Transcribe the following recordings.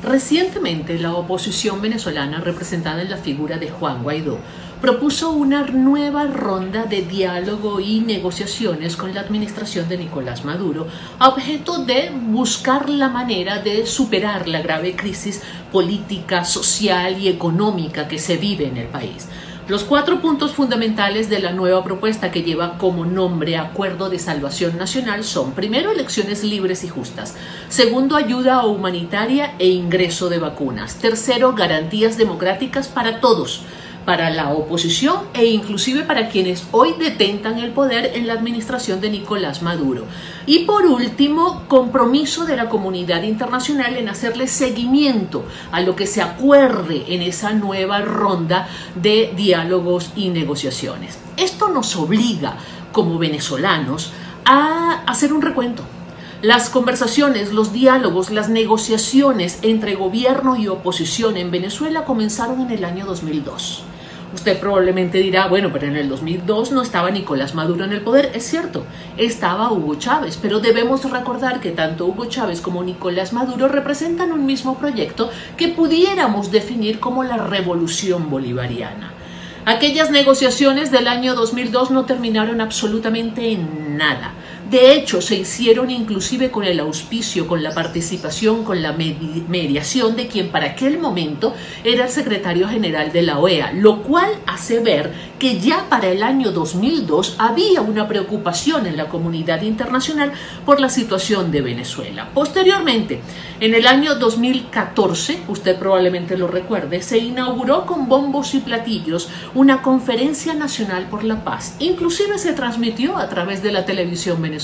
Recientemente, la oposición venezolana, representada en la figura de Juan Guaidó, propuso una nueva ronda de diálogo y negociaciones con la administración de Nicolás Maduro, a objeto de buscar la manera de superar la grave crisis política, social y económica que se vive en el país. Los 4 puntos fundamentales de la nueva propuesta, que lleva como nombre Acuerdo de Salvación Nacional, son: primero, elecciones libres y justas; segundo, ayuda humanitaria e ingreso de vacunas; tercero, garantías democráticas para todos, para la oposición e inclusive para quienes hoy detentan el poder en la administración de Nicolás Maduro; y por último, compromiso de la comunidad internacional en hacerle seguimiento a lo que se acuerde en esa nueva ronda de diálogos y negociaciones. Esto nos obliga, como venezolanos, a hacer un recuento. Las conversaciones, los diálogos, las negociaciones entre gobierno y oposición en Venezuela comenzaron en el año 2002. Usted probablemente dirá, bueno, pero en el 2002 no estaba Nicolás Maduro en el poder. Es cierto, estaba Hugo Chávez, pero debemos recordar que tanto Hugo Chávez como Nicolás Maduro representan un mismo proyecto que pudiéramos definir como la revolución bolivariana. Aquellas negociaciones del año 2002 no terminaron absolutamente en nada. De hecho, se hicieron inclusive con el auspicio, con la participación, con la mediación de quien para aquel momento era el secretario general de la OEA, lo cual hace ver que ya para el año 2002 había una preocupación en la comunidad internacional por la situación de Venezuela. Posteriormente, en el año 2014, usted probablemente lo recuerde, se inauguró con bombos y platillos una Conferencia Nacional por la Paz. Inclusive se transmitió a través de la televisión venezolana.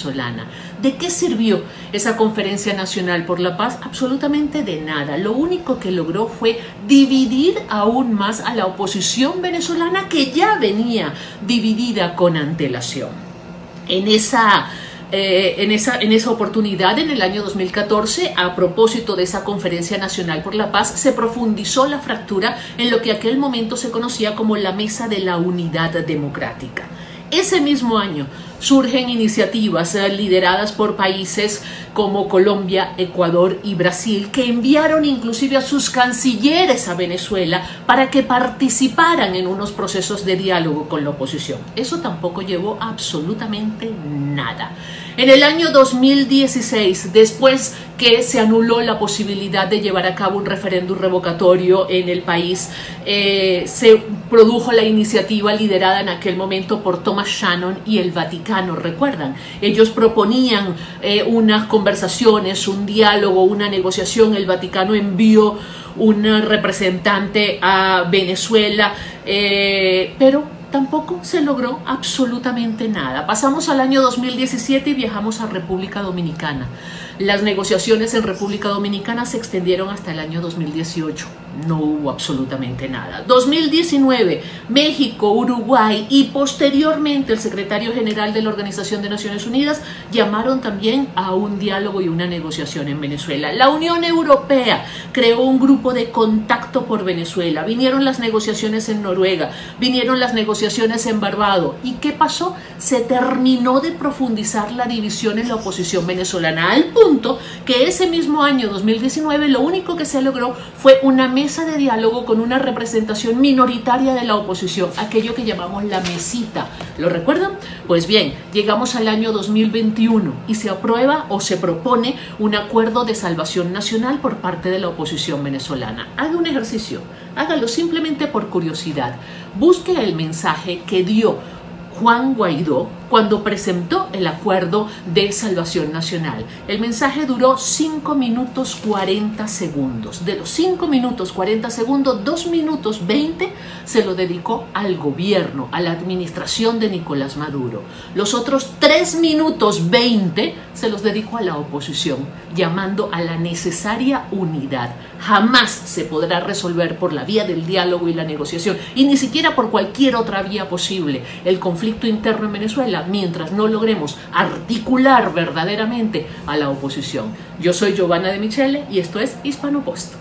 ¿De qué sirvió esa Conferencia Nacional por la Paz? Absolutamente de nada. Lo único que logró fue dividir aún más a la oposición venezolana, que ya venía dividida con antelación. En esa oportunidad, en el año 2014, a propósito de esa Conferencia Nacional por la Paz, se profundizó la fractura en lo que aquel momento se conocía como la Mesa de la Unidad Democrática. Ese mismo año surgen iniciativas lideradas por países como Colombia, Ecuador y Brasil, que enviaron inclusive a sus cancilleres a Venezuela para que participaran en unos procesos de diálogo con la oposición. Eso tampoco llevó absolutamente nada. En el año 2016, después que se anuló la posibilidad de llevar a cabo un referéndum revocatorio en el país, se produjo la iniciativa liderada en aquel momento por Thomas Shannon y el Vaticano. ¿Recuerdan? Ellos proponían unas conversaciones, un diálogo, una negociación. El Vaticano envió un representante a Venezuela, pero tampoco se logró absolutamente nada. Pasamos al año 2017 y viajamos a República Dominicana. Las negociaciones en República Dominicana se extendieron hasta el año 2018. No hubo absolutamente nada. 2019, México, Uruguay y posteriormente el secretario general de la Organización de Naciones Unidas llamaron también a un diálogo y una negociación en Venezuela. La Unión Europea creó un grupo de contacto por Venezuela. Vinieron las negociaciones en Noruega, vinieron las negociaciones en Barbados. ¿Y qué pasó? Se terminó de profundizar la división en la oposición venezolana, al punto que ese mismo año 2019 lo único que se logró fue una mesa de diálogo con una representación minoritaria de la oposición, aquello que llamamos la mesita. ¿Lo recuerdan? Pues bien, llegamos al año 2021 y se aprueba o se propone un acuerdo de salvación nacional por parte de la oposición venezolana. Haga un ejercicio, hágalo simplemente por curiosidad. Busque el mensaje que dio Juan Guaidó cuando presentó el acuerdo de salvación nacional. El mensaje duró 5 minutos 40 segundos. De los 5 minutos 40 segundos, 2 minutos 20 se lo dedicó al gobierno, a la administración de Nicolás Maduro. Los otros 3 minutos 20 se los dedicó a la oposición, llamando a la necesaria unidad. Jamás se podrá resolver por la vía del diálogo y la negociación, y ni siquiera por cualquier otra vía posible, el conflicto interno en Venezuela, mientras no logremos articular verdaderamente a la oposición. Yo soy Giovanna de Michele y esto es Hispano Post.